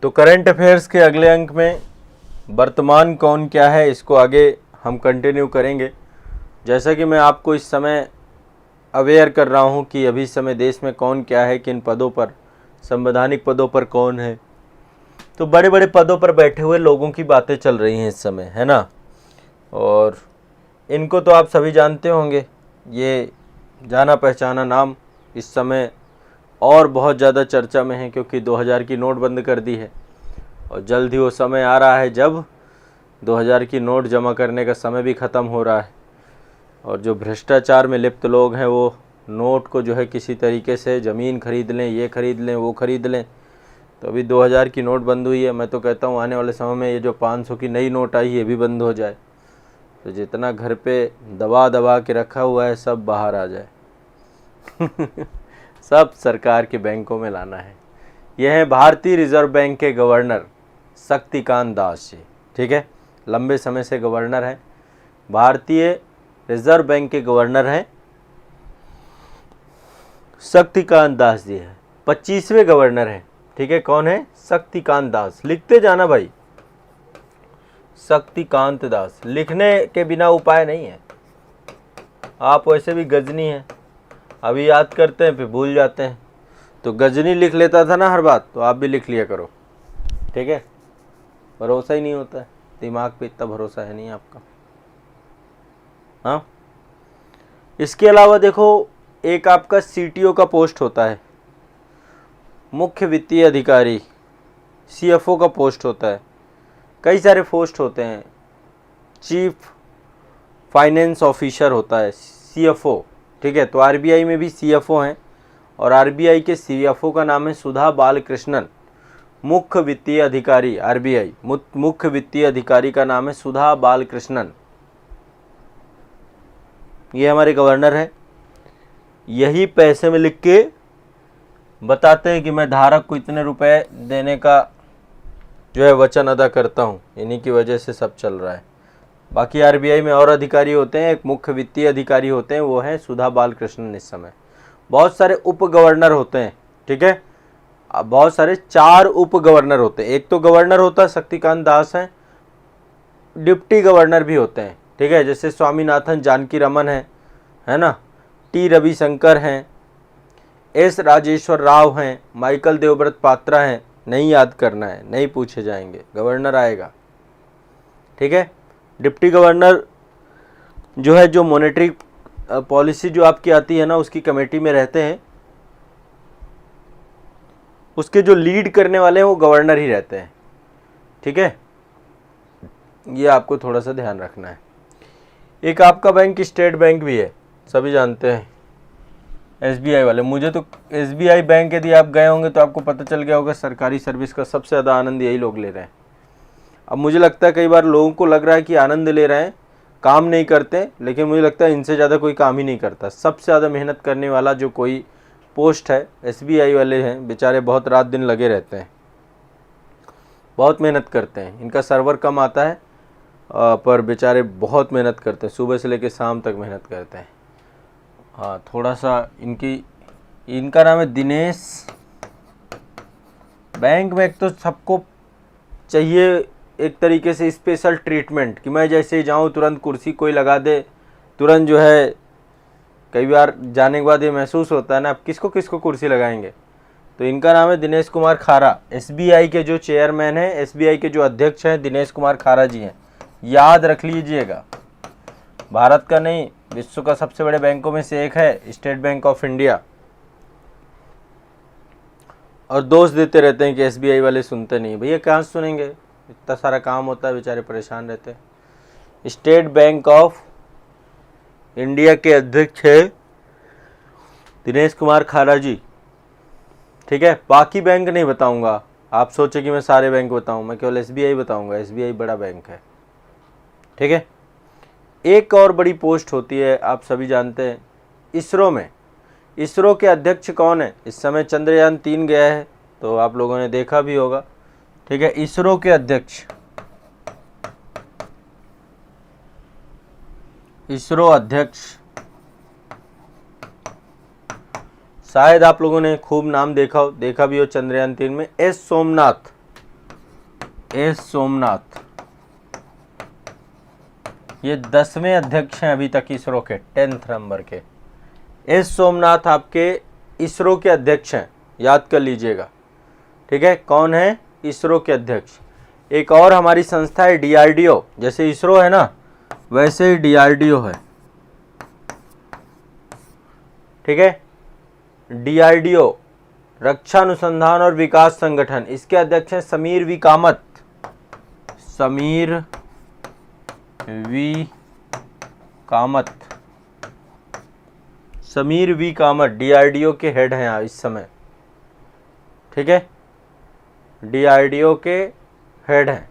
तो current affairs के अगले अंक में वर्तमान कौन क्या है इसको आगे हम कंटिन्यू करेंगे। जैसा कि मैं आपको इस समय अवेयर कर रहा हूं कि अभी समय देश में कौन क्या है, किन पदों पर, संवैधानिक पदों पर कौन है, तो बड़े बड़े पदों पर बैठे हुए लोगों की बातें चल रही हैं इस समय, है ना। और इनको तो आप सभी जानते होंगे, ये जाना पहचाना नाम इस समय और बहुत ज़्यादा चर्चा में है, क्योंकि 2000 की नोट बंद कर दी है और जल्द ही वो समय आ रहा है जब 2000 की नोट जमा करने का समय भी ख़त्म हो रहा है। और जो भ्रष्टाचार में लिप्त लोग हैं वो नोट को जो है किसी तरीके से ज़मीन खरीद लें, ये खरीद लें, वो खरीद लें। तो अभी 2000 की नोट बंद हुई है, मैं तो कहता हूँ आने वाले समय में ये जो 500 की नई नोट आई है ये भी बंद हो जाए, तो जितना घर पे दबा दबा के रखा हुआ है सब बाहर आ जाए। सब सरकार के बैंकों में लाना है। यह है भारतीय रिजर्व बैंक के गवर्नर शक्तिकांत दास जी, ठीक है। लंबे समय से गवर्नर हैं, भारतीय रिजर्व बैंक के गवर्नर हैं शक्तिकांत दास जी हैं, 25वें गवर्नर हैं, ठीक है। कौन है? शक्तिकांत दास। लिखते जाना भाई, शक्तिकांत दास। लिखने के बिना उपाय नहीं है। आप वैसे भी गजनी हैं, अभी याद करते हैं फिर भूल जाते हैं। तो गजनी लिख लेता था ना हर बात, तो आप भी लिख लिया करो, ठीक है। भरोसा ही नहीं होता है, दिमाग पे इतना भरोसा है नहीं आपका। हाँ, इसके अलावा देखो एक आपका सीटीओ का पोस्ट होता है, मुख्य वित्तीय अधिकारी, सीएफओ का पोस्ट होता है, कई सारे पोस्ट होते हैं, चीफ फाइनेंस ऑफिसर होता है सीएफओ, ठीक है। तो आरबीआई में भी सीएफओ हैं और आरबीआई के सीएफओ का नाम है सुधा बालकृष्णन। मुख्य वित्तीय अधिकारी आरबीआई, मुख्य वित्तीय अधिकारी का नाम है सुधा बालकृष्णन। ये हमारे गवर्नर है। यही पैसे में लिख के बताते हैं कि मैं धारक को इतने रुपए देने का जो है वचन अदा करता हूँ। इन्हीं की वजह से सब चल रहा है। बाकी आरबीआई में और अधिकारी होते हैं, एक मुख्य वित्तीय अधिकारी होते हैं, वो है सुधा बालकृष्णन इस समय। बहुत सारे उप गवर्नर होते हैं, ठीक है। अब बहुत सारे 4 उप गवर्नर होते हैं। एक तो गवर्नर होता है शक्तिकांत दास हैं, डिप्टी गवर्नर भी होते हैं, ठीक है। जैसे स्वामीनाथन जानकी रमन है ना, टी रविशंकर हैं, एस राजेश्वर राव हैं, माइकल देवव्रत पात्रा हैं। नहीं याद करना है, नहीं पूछे जाएंगे, गवर्नर आएगा, ठीक है। डिप्टी गवर्नर जो है, जो मॉनेटरी पॉलिसी जो आपकी आती है ना, उसकी कमेटी में रहते हैं। उसके जो लीड करने वाले हैं वो गवर्नर ही रहते हैं, ठीक है। ये आपको थोड़ा सा ध्यान रखना है। एक आपका बैंक स्टेट बैंक भी है, सभी जानते हैं, एसबीआई वाले। मुझे तो एसबीआई बैंक यदि आप गए होंगे तो आपको पता चल गया होगा, सरकारी सर्विस का सबसे ज़्यादा आनंद यही लोग ले रहे हैं। अब मुझे लगता है कई बार लोगों को लग रहा है कि आनंद ले रहे हैं, काम नहीं करते, लेकिन मुझे लगता है इनसे ज़्यादा कोई काम ही नहीं करता। सबसे ज़्यादा मेहनत करने वाला जो कोई पोस्ट है, एसबीआई वाले हैं। बेचारे बहुत रात दिन लगे रहते हैं, बहुत मेहनत करते हैं। इनका सर्वर कम आता है पर बेचारे बहुत मेहनत करते हैं, सुबह से लेकर शाम तक मेहनत करते हैं। हाँ, थोड़ा सा इनका नाम है दिनेश। बैंक में एक तो सबको चाहिए एक तरीके से स्पेशल ट्रीटमेंट, कि मैं जैसे जाऊं तुरंत कुर्सी कोई लगा दे, तुरंत जो है। कई बार जाने के बाद ये महसूस होता है ना, आप किसको किसको कुर्सी लगाएंगे। तो इनका नाम है दिनेश कुमार खारा। एसबीआई के जो चेयरमैन हैं, एसबीआई के जो अध्यक्ष हैं, दिनेश कुमार खारा जी हैं। याद रख लीजिएगा, भारत का नहीं विश्व का सबसे बड़े बैंकों में से एक है स्टेट बैंक ऑफ इंडिया। और दोष देते रहते हैं कि एसबीआई वाले सुनते नहीं। भैया कहाँ सुनेंगे, इतना सारा काम होता है, बेचारे परेशान रहते हैं। स्टेट बैंक ऑफ इंडिया के अध्यक्ष है दिनेश कुमार खारा जी, ठीक है। बाकी बैंक नहीं बताऊंगा, आप सोचे कि मैं सारे बैंक बताऊं, मैं केवल एसबीआई बताऊंगा। एसबीआई बड़ा बैंक है, ठीक है। एक और बड़ी पोस्ट होती है, आप सभी जानते हैं, इसरो में। इसरो के अध्यक्ष कौन है? इस समय चंद्रयान 3 गया है, तो आप लोगों ने देखा भी होगा, ठीक है। इसरो के अध्यक्ष, इसरो अध्यक्ष, शायद आप लोगों ने खूब नाम देखा भी हो चंद्रयान 3 में, एस सोमनाथ। एस सोमनाथ, ये 10वें अध्यक्ष हैं अभी तक इसरो के, 10th नंबर के। एस सोमनाथ आपके इसरो के अध्यक्ष हैं, याद कर लीजिएगा। ठीक है, कौन है? इसरो के अध्यक्ष। एक और हमारी संस्था है डीआरडीओ, जैसे इसरो है ना वैसे ही डीआरडीओ है। ठीक है, डीआरडीओ रक्षा अनुसंधान और विकास संगठन, इसके अध्यक्ष हैं Sameer V Kamat. Sameer V Kamat, Sameer V Kamat DRDO के हेड हैं इस समय। ठीक है, डीआरडीओ के हेड हैं।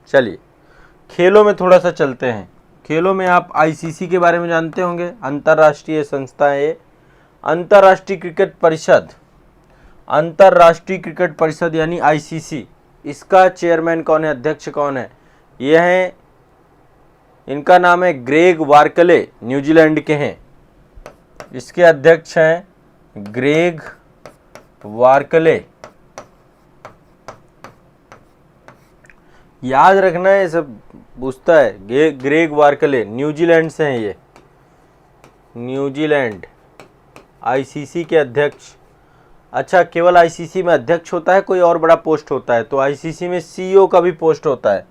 चलिए खेलों में थोड़ा सा चलते हैं। खेलों में आप आईसीसी के बारे में जानते होंगे, अंतर्राष्ट्रीय संस्था है ये। अंतर्राष्ट्रीय क्रिकेट परिषद, अंतर्राष्ट्रीय क्रिकेट परिषद यानी आईसीसी, इसका चेयरमैन कौन है, अध्यक्ष कौन है? ये हैं, इनका नाम है ग्रेग वार्कले, न्यूजीलैंड के हैं। इसके अध्यक्ष हैं ग्रेग वार्कले। याद रखना है, सब पूछता है। ग्रेग वार्कले न्यूजीलैंड से हैं ये, न्यूजीलैंड, आईसीसी के अध्यक्ष। अच्छा, केवल आईसीसी में अध्यक्ष होता है, कोई और बड़ा पोस्ट होता है? तो आईसीसी में सीईओ का भी पोस्ट होता है।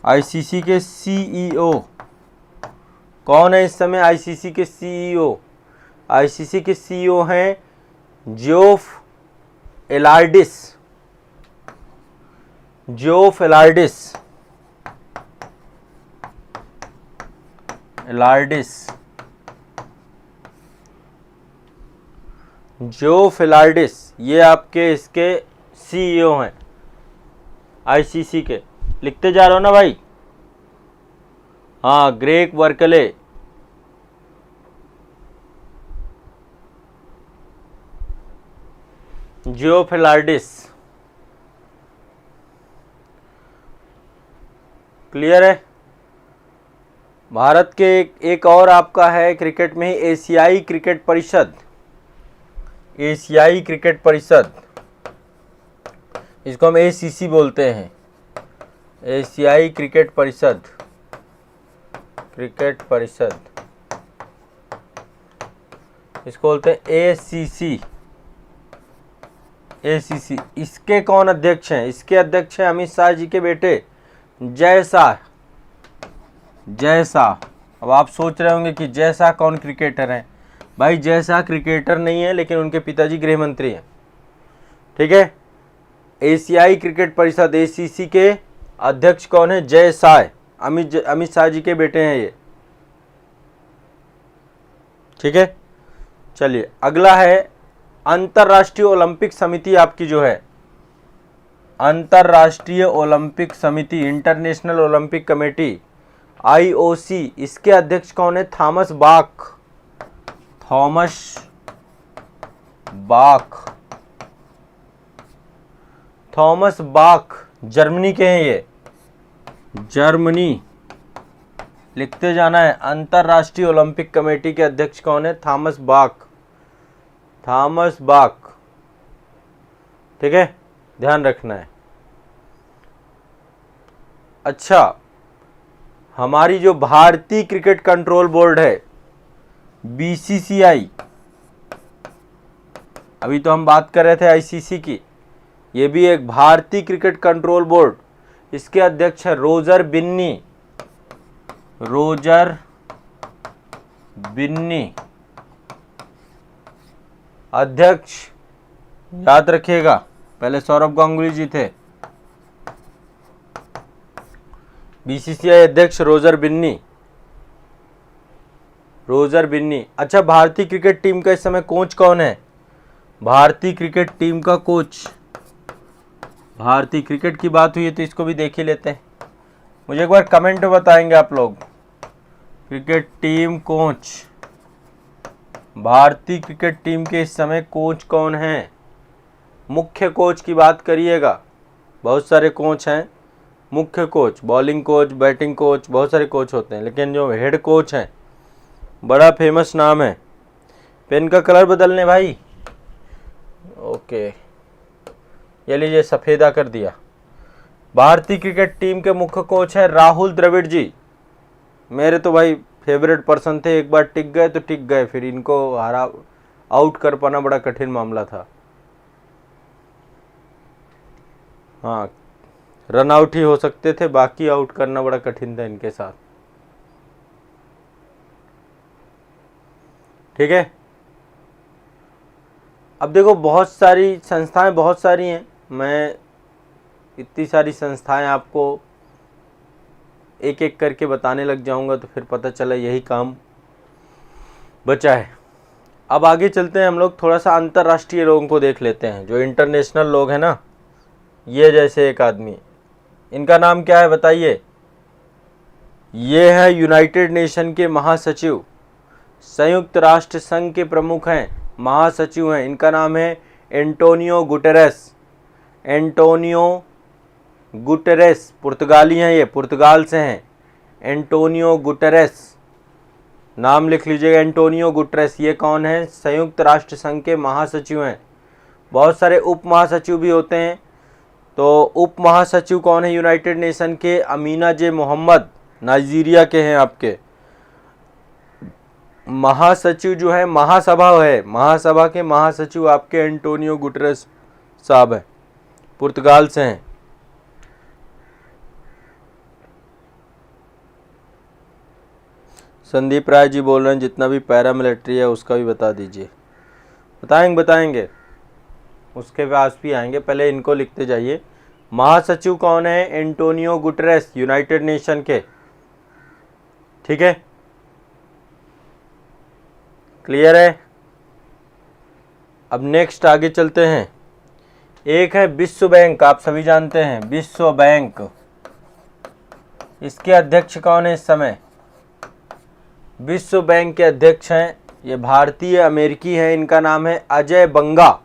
आईसीसी के सीईओ कौन है इस समय? आईसीसी के सीईओ, आईसीसी के सीईओ हैं जियोफ एलार्डिस। जियोफ एलार्डिस, जियोफ एलार्डिस, ये आपके इसके सीईओ हैं आईसीसी के। लिखते जा रहे हो ना भाई? हाँ, ग्रेग वार्कले, जियोफ एलार्डिस। क्लियर है? भारत के एक और आपका है क्रिकेट में ही, एशियाई क्रिकेट परिषद। एशियाई क्रिकेट परिषद, इसको हम एसीसी बोलते हैं, एशियाई क्रिकेट परिषद। क्रिकेट परिषद इसको बोलते हैं एसीसी। एसीसी, इसके कौन अध्यक्ष हैं? इसके अध्यक्ष हैं अमित शाह जी के बेटे जय शाह। जय शाह। अब आप सोच रहे होंगे कि जय शाह कौन क्रिकेटर हैं? भाई जय शाह क्रिकेटर नहीं है, लेकिन उनके पिताजी गृह मंत्री हैं। ठीक है, एशियाई क्रिकेट परिषद एसीसी के अध्यक्ष कौन है? जय शाह, अमित शाह जी के बेटे हैं ये। ठीक है, चलिए अगला है अंतर्राष्ट्रीय ओलंपिक समिति आपकी जो है, अंतर्राष्ट्रीय ओलंपिक समिति, इंटरनेशनल ओलंपिक कमेटी, आईओसी, इसके अध्यक्ष कौन है? थॉमस बाख। थॉमस बाख, थॉमस बाख जर्मनी के हैं ये, जर्मनी। लिखते जाना है। अंतर्राष्ट्रीय ओलंपिक कमेटी के अध्यक्ष कौन है? थॉमस बाख। थॉमस बाख। ठीक है, ध्यान रखना है। अच्छा, हमारी जो भारतीय क्रिकेट कंट्रोल बोर्ड है बीसीसीआई, अभी तो हम बात कर रहे थे आईसीसी की, ये भी एक भारतीय क्रिकेट कंट्रोल बोर्ड। इसके अध्यक्ष है रोजर बिन्नी। रोजर बिन्नी अध्यक्ष, याद रखिएगा, पहले सौरभ गांगुली जी थे। बीसीसीआई अध्यक्ष रोजर बिन्नी। रोजर बिन्नी। अच्छा, भारतीय क्रिकेट टीम का इस समय कोच कौन है? भारतीय क्रिकेट टीम का कोच, भारतीय क्रिकेट की बात हुई है तो इसको भी देख ही लेते हैं। मुझे एक बार कमेंट में बताएंगे आप लोग, क्रिकेट टीम कोच, भारतीय क्रिकेट टीम के इस समय कोच कौन है? मुख्य कोच की बात करिएगा, बहुत सारे कोच हैं। मुख्य coach, bowling coach, batting coach, बहुत सारे कोच होते हैं, लेकिन जो हेड कोच हैं, बड़ा फेमस नाम है। पेन का कलर बदलने भाई, ओके, ये लीजिए सफ़ेदा कर दिया। भारतीय क्रिकेट टीम के मुख्य कोच हैं राहुल द्रविड़ जी। मेरे तो भाई फेवरेट पर्सन थे, एक बार टिक गए तो टिक गए, फिर इनको हरा आउट कर पाना बड़ा कठिन मामला था। हाँ, रन आउट ही हो सकते थे, बाकी आउट करना बड़ा कठिन था इनके साथ। ठीक है, अब देखो बहुत सारी संस्थाएं बहुत सारी हैं, मैं इतनी सारी संस्थाएं आपको एक एक करके बताने लग जाऊंगा तो फिर पता चला यही काम बचा है। अब आगे चलते हैं, हम लोग थोड़ा सा अंतर्राष्ट्रीय लोगों को देख लेते हैं, जो इंटरनेशनल लोग हैं ना। ये जैसे एक आदमी, इनका नाम क्या है बताइए? ये है यूनाइटेड नेशन के महासचिव, संयुक्त राष्ट्र संघ के प्रमुख हैं, महासचिव हैं। इनका नाम है एंटोनियो गुटेरेस। एंटोनियो गुटेरेस, पुर्तगाली हैं, ये पुर्तगाल से हैं। एंटोनियो गुटेरेस, नाम लिख लीजिएगा, एंटोनियो गुटेरेस। ये कौन है? संयुक्त राष्ट्र संघ के महासचिव हैं। बहुत सारे उप महासचिव भी होते हैं, तो उप महासचिव कौन है यूनाइटेड नेशन के? अमीना जे मोहम्मद, नाइजीरिया के हैं आपके। महासचिव जो है, महासभा है, महासभा के महासचिव आपके एंटोनियो गुटेरेस साहब हैं, पुर्तगाल से हैं। संदीप राय जी बोल रहे हैं जितना भी पैरामिलिट्री है उसका भी बता दीजिए। बताएंगे उसके पास भी आएंगे, पहले इनको लिखते जाइए। महासचिव कौन है? एंटोनियो गुटेरेस, यूनाइटेड नेशन के। ठीक है, क्लियर है? अब नेक्स्ट आगे चलते हैं। एक है विश्व बैंक, आप सभी जानते हैं विश्व बैंक। इसके अध्यक्ष कौन है इस समय? विश्व बैंक के अध्यक्ष हैं, ये भारतीय अमेरिकी हैं, इनका नाम है अजय बंगा।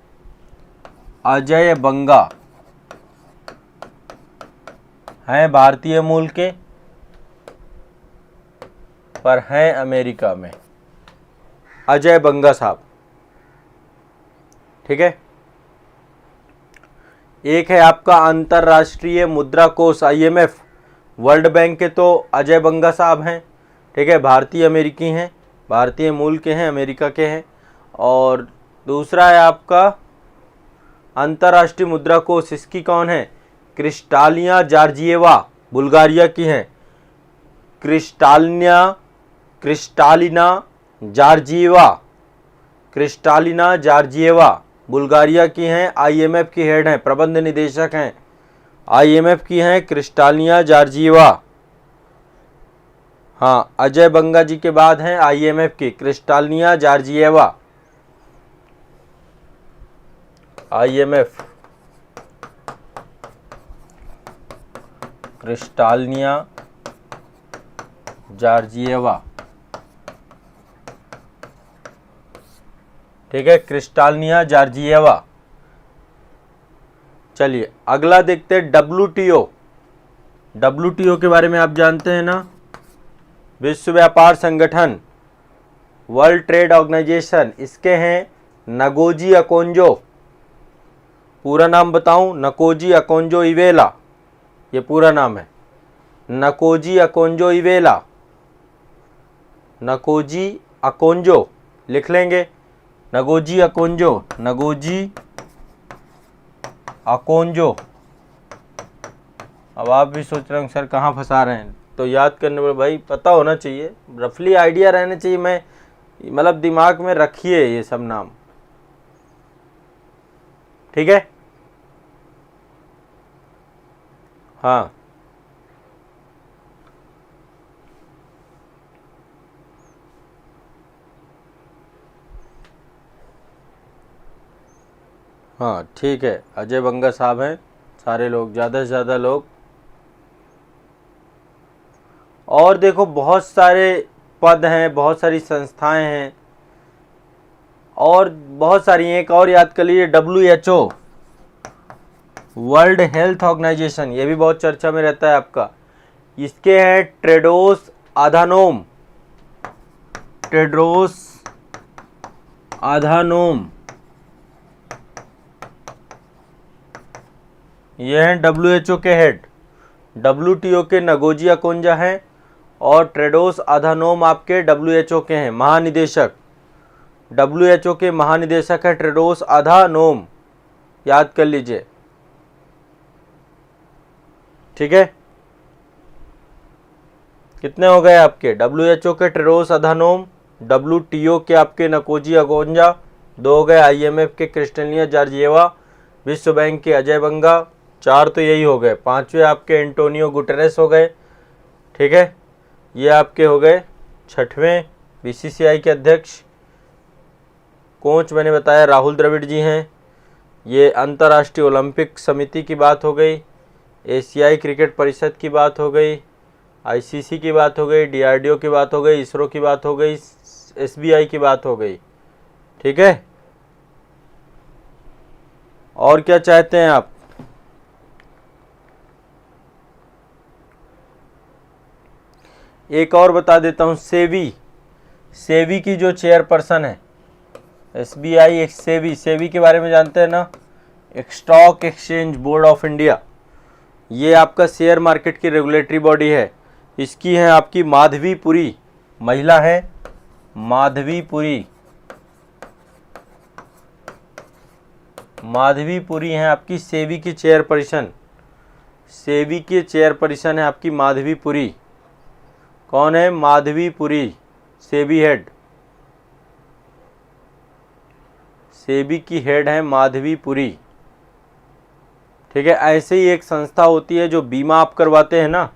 अजय बंगा हैं भारतीय मूल के, पर हैं अमेरिका में। अजय बंगा साहब, ठीक है। एक है आपका अंतर्राष्ट्रीय मुद्रा कोष IMF, वर्ल्ड बैंक के तो अजय बंगा साहब हैं, ठीक है, भारतीय अमेरिकी हैं, भारतीय मूल के हैं, अमेरिका के हैं। और दूसरा है आपका अंतर्राष्ट्रीय मुद्रा कोष, इसकी कौन है? क्रिस्टालिना जॉर्जिएवा, बुल्गारिया की हैं। क्रिस्टालिना जॉर्जिएवा बुल्गारिया की हैं, IMF की हेड हैं, प्रबंध निदेशक हैं, IMF की हैं क्रिस्टालिना जॉर्जिएवा। हाँ, अजय बंगा जी के बाद हैं IMF की Kristalina Georgieva. IMF Kristalina Georgieva, ठीक है, क्रिस्टालिना जॉर्जिएवा। चलिए अगला देखते हैं WTO। WTO के बारे में आप जानते हैं ना, विश्व व्यापार संगठन, वर्ल्ड ट्रेड ऑर्गेनाइजेशन। इसके हैं नगोजी अकोंजो, पूरा नाम बताऊं? नकोजी अकोंजो इवेला, ये पूरा नाम है, नकोजी अकोंजो इवेला। नकोजी अकोंजो लिख लेंगे, नगोजी अकोंजो, नगोजी अकोंजो। अब आप भी सोच रहे हैं सर कहाँ फंसा रहे हैं, तो याद करने में भाई पता होना चाहिए, रफली आइडिया रहना चाहिए, मैं मतलब दिमाग में रखिए ये सब नाम, ठीक है। हाँ, हाँ ठीक है, अजय बंगा साहब हैं, सारे लोग, ज़्यादा से ज़्यादा लोग। और देखो बहुत सारे पद हैं, बहुत सारी संस्थाएं हैं, और बहुत सारी, एक और याद कर लीजिए WHO, वर्ल्ड हेल्थ ऑर्गेनाइजेशन, ये भी बहुत चर्चा में रहता है आपका। इसके हैं टेड्रोस अधानोम, टेड्रोस अधानोम, ये हैं WHO के हेड, WTO के नगोजिया कोंजा हैं और टेड्रोस अधानोम आपके WHO के हैं महानिदेशक। WHO के महानिदेशक है टेड्रोस अधानोम, याद कर लीजिए, ठीक है। कितने हो गए आपके? WHO के टेड्रोस अधानोम, WTO के आपके नकोजिया कोंजा, 2 हो गए। IMF के क्रिस्टलिना जॉर्जिएवा, विश्व बैंक के अजय बंगा, 4 तो यही हो गए। 5वें आपके एंटोनियो गुटेरेस हो गए, ठीक है। ये आपके हो गए। 6वें BCCI के अध्यक्ष, कोच मैंने बताया राहुल द्रविड़ जी हैं। ये अंतर्राष्ट्रीय ओलंपिक समिति की बात हो गई, एशियाई क्रिकेट परिषद की बात हो गई, ICC की बात हो गई, DRDO की बात हो गई, इसरो की बात हो गई, SBI की बात हो गई, ठीक है। और क्या चाहते हैं आप? एक और बता देता हूं, सेबी की जो चेयरपर्सन है, SBI एक सेबी के बारे में जानते हैं ना, एक stock exchange board of India. ये आपका शेयर मार्केट की रेगुलेटरी बॉडी है। इसकी है आपकी माधवी पुरी, महिला है माधवी पुरी हैं आपकी सेबी की चेयरपर्सन। सेबी की चेयरपर्सन है आपकी माधवी पुरी। कौन है? माधवी पुरी, सेबी हेड। सेबी की हेड है माधवी पुरी, ठीक है। ऐसे ही एक संस्था होती है जो बीमा आप करवाते हैं ना,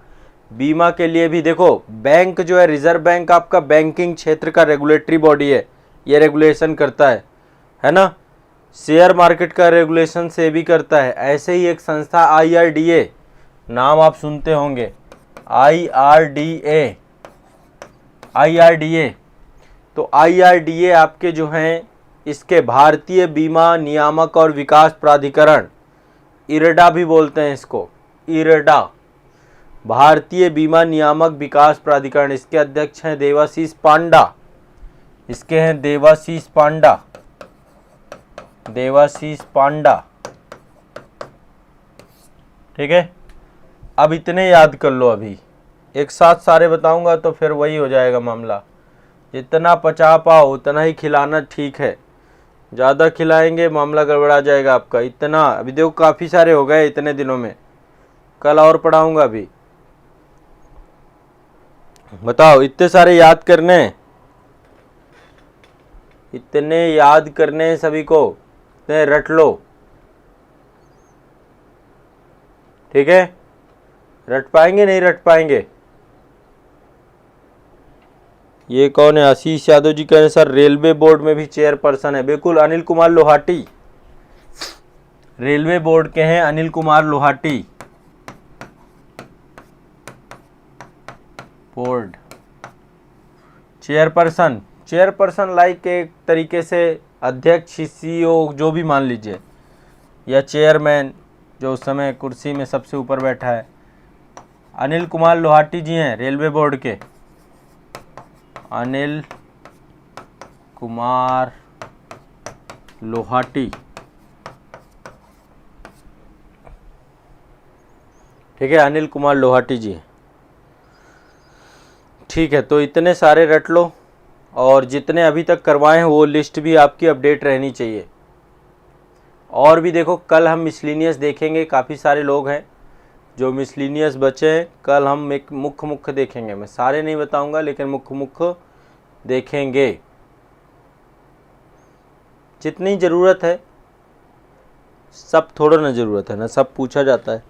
बीमा के लिए भी देखो, बैंक जो है रिजर्व बैंक आपका बैंकिंग क्षेत्र का रेगुलेटरी बॉडी है, ये रेगुलेशन करता है ना। शेयर मार्केट का रेगुलेशन सेबी करता है। ऐसे ही एक संस्था IRDA, नाम आप सुनते होंगे, IRDA। तो IRDA आपके जो हैं, इसके भारतीय बीमा नियामक और विकास प्राधिकरण, IRDA भी बोलते हैं इसको, IRDA, भारतीय बीमा नियामक विकास प्राधिकरण। इसके अध्यक्ष हैं देवाशीष पांडा। इसके हैं देवाशीष पांडा, ठीक है। अब इतने याद कर लो, अभी एक साथ सारे बताऊंगा तो फिर वही हो जाएगा मामला। जितना पचा पाओ उतना ही खिलाना ठीक है, ज़्यादा खिलाएंगे मामला गड़बड़ा जाएगा आपका। इतना अभी देखो काफ़ी सारे हो गए इतने दिनों में, कल और पढ़ाऊंगा अभी। बताओ, इतने सारे याद करने, इतने याद करने सभी को, इतने रट लो, ठीक है। रट पाएंगे? नहीं रट पाएंगे? ये कौन है? आशीष यादव जी कह रहे हैं सर रेलवे बोर्ड में भी चेयरपर्सन है। बिल्कुल, अनिल कुमार लोहाटी, रेलवे बोर्ड के हैं Anil Kumar Lohati, board chairperson like एक तरीके से अध्यक्ष, CEO जो भी मान लीजिए, या चेयरमैन जो उस समय कुर्सी में सबसे ऊपर बैठा है। अनिल कुमार लोहाटी जी हैं रेलवे बोर्ड के, अनिल कुमार लोहाटी, ठीक है, अनिल कुमार लोहाटी जी, ठीक है। तो इतने सारे रट लो, और जितने अभी तक करवाए हैं वो लिस्ट भी आपकी अपडेट रहनी चाहिए। और भी देखो, कल हम मिसलिनियस देखेंगे, काफ़ी सारे लोग हैं जो मिसलिनियस बचे हैं। कल हम एक मुख्य देखेंगे, मैं सारे नहीं बताऊंगा लेकिन मुख्य देखेंगे, जितनी ज़रूरत है। सब थोड़ा ना ज़रूरत है ना, सब पूछा जाता है।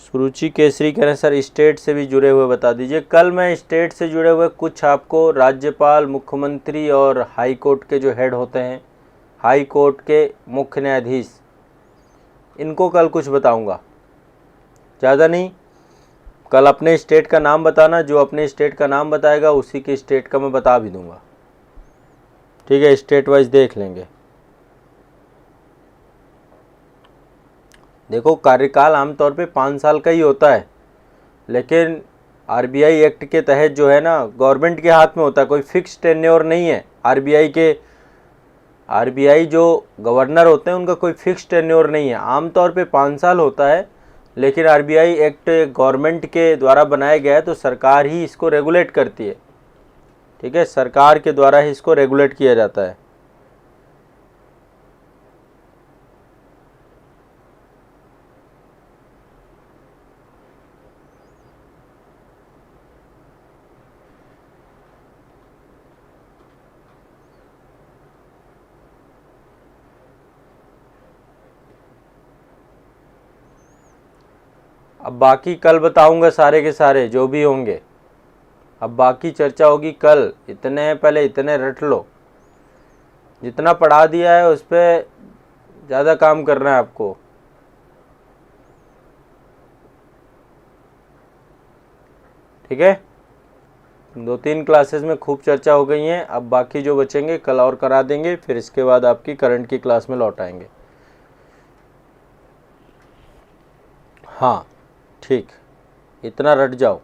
सुरुचि केसरी कह रहे हैं सर स्टेट से भी जुड़े हुए बता दीजिए। कल मैं स्टेट से जुड़े हुए कुछ आपको राज्यपाल, मुख्यमंत्री और हाई कोर्ट के जो हेड होते हैं, हाई कोर्ट के मुख्य न्यायाधीश, इनको कल कुछ बताऊंगा, ज़्यादा नहीं। कल अपने स्टेट का नाम बताना, जो अपने स्टेट का नाम बताएगा उसी के स्टेट का मैं बता भी दूंगा, ठीक है। स्टेट वाइज देख लेंगे। देखो, कार्यकाल आमतौर पे 5 साल का ही होता है, लेकिन RBI एक्ट के तहत जो है ना, गवर्नमेंट के हाथ में होता है, कोई फिक्स टेन्योर नहीं है RBI के आरबीआई जो गवर्नर होते हैं उनका कोई फिक्स टेन्योर नहीं है, आमतौर पे 5 साल होता है, लेकिन आरबीआई एक्ट गवर्नमेंट के द्वारा बनाया गया है तो सरकार ही इसको रेगुलेट करती है। ठीक है, सरकार के द्वारा ही इसको रेगुलेट किया जाता है। अब बाकी कल बताऊंगा सारे के सारे जो भी होंगे। अब बाकी चर्चा होगी कल। इतने पहले इतने रट लो, जितना पढ़ा दिया है उस पर ज़्यादा काम करना है आपको। ठीक है, 2-3 क्लासेस में खूब चर्चा हो गई हैं। अब बाकी जो बचेंगे कल और करा देंगे, फिर इसके बाद आपकी करंट की क्लास में लौट आएंगे। हाँ ठीक, इतना रट जाओ।